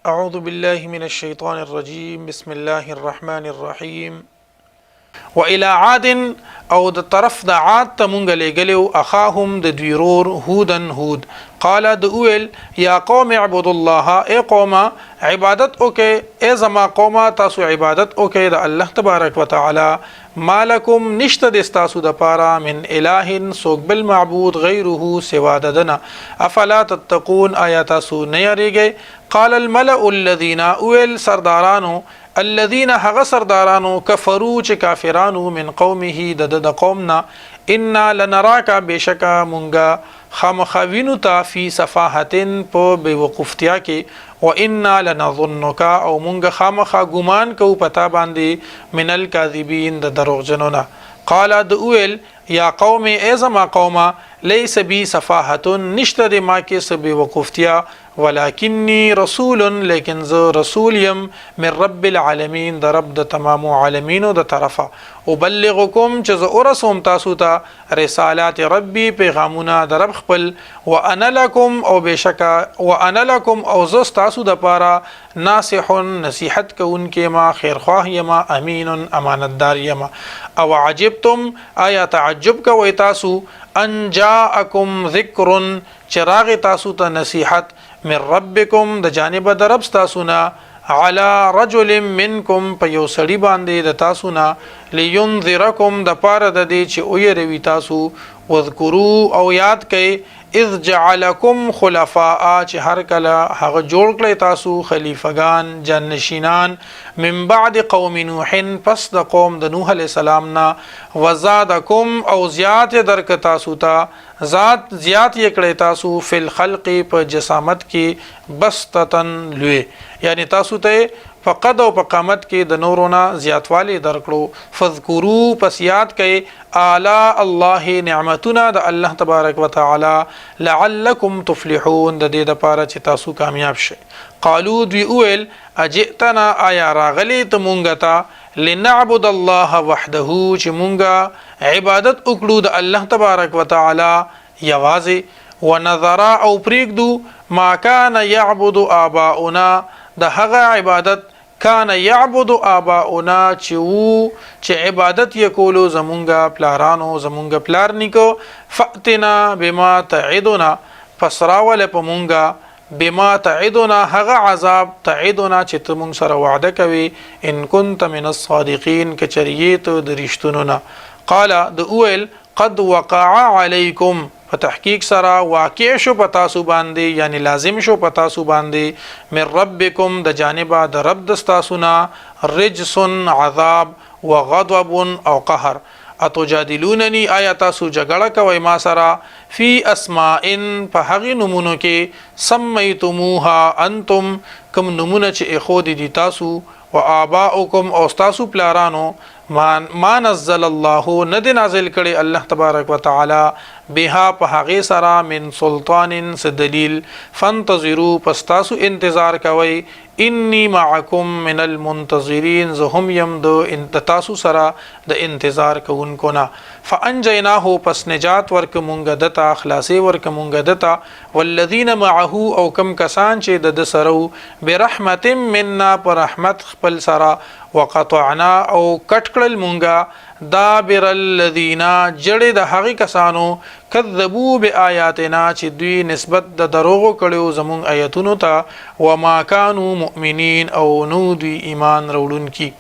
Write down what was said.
أعوذ بالله من الشيطان الرجيم بسم الله الرحمن الرحيم وإلى عاد او د طرف د عاد ته مونږ لګلو اخاهم د دویرور هودن هود قال د اول یا قوم اعبدوا الله ای قوم عبادت اوکه ای زما قوم تاسو عبادت اوکه د الله تبارک وتعالى مالکم نشته د تاسو د پاره من اله سوق بالمعبود غیره سوا دنا افلا تتقون آیات تاسو نه یریږي قال الملأ الذين اول سردارانو الذين هغ سردارانو کفروا چې کافرانو من قومه د قومنا ان لنراك بشکا مونږه خامخوینو تا فی صفاحتن په بیوقفتیا کې و انا لنظنک او مونږه خامخا ګمان کو پتا باندې من الکاذبین د دروغجنونه قال د اول یا قوم ازما قومه ليس بي صفاحه نشته د ما کې سبي وقفتیا ولكني رسول لیکن ز رسول يم من رب العالمین د رب د تمام عالمینو د طرفه ابلغکم چې ز ورسوم تاسو ته رسالات ربي پیغامونه د رب خپل وانا لكم او بشکا وانا لكم او ز تاسو د پاره ناصح نصیحت کوونکې ما خیرخواه یما امین امانتدار یما او عجبتم آیا تعجب کوي تاسو ان جاءکم ذکر چراغ تاسو ته نصیحت من ربکم د جانب د رب تاسو نه على رجل منکم په یو سړي باندې د تاسو نه لینذرکم د پاره د دې چې او یې تاسو واذکروا او یاد کړئ اذ جعلکم خلفاء چې هر کله هغه جوړ کړی تاسو خلیفګان جنشینان من بعد قوم نوح پس د قوم د نوح علی السلام نه وزادکم او زیات درک تاسو ته ذات زیات یې کړی تاسو فل خلق په جسامت کې بسطتن لوی یعنی تاسو ته فقد او په قامت کې د نورونه زیاتوالی درکړو فذکروا پس یاد کړئ اعلی الله نعمتنا د الله تبارک وتعالى لعلکم تفلحون د دې لپاره چې تاسو کامیاب شئ قالو دوی اول اجئتنا آیا راغلی ته مونږ ته لنعبد الله وحده چې مونږه عبادت وکړو د الله تبارک وتعالى یوازې ونظر او پریږدو ما کان یعبد آباؤنا د هغه عبادت کان یعبد آباؤنا چې عبادت یکولو زمونږه پلارانو زمونږه پلار نیکو فاتنا بما تعدنا فسراول پمونږه بما تعدنا هغه عذاب تعدنا چې ته مونږ سره وعده کوي ان كنت من الصادقین کچریت د رښتونو نه قال د اول قد وقع علیکم په تحقیق سره واقع شو پتا سو باندې یعنی لازم شو پتا سو باندې من ربکم د جانبه د رب د تاسو نه رجس عذاب وغضب او قهر اتجادلوننی آیا تاسو جګړه کوي ما سره فی اسماء په هغه نمونو کې سمیتموها انتم کوم نمونه چې اخود دي تاسو و آباؤکم او تاسو پلارانو ما نزل الله ند نازل کړي الله تبارک وتعالى بها په هغه سره من سلطان دلیل فانتظروا پس تاسو انتظار کوي انی معکم من المنتظرین زهم یم د تاسو سره د انتظار کوونکو نه فانجیناه پس نجات ورک مونږ دتا خلاصي ورک مونږ دتا والذین معه او کم کسان چې د سرو برحمت منا پر رحمت خپل سره وقطعنا او کټ کړل مونږه دابر الذین جړې د هغه کسانو کذبوا بآیاتنا چې دوی نسبت د دروغ کړو زمون آیاتونو ته وما كانوا مؤمنین او نو دوی ایمان وروړونکي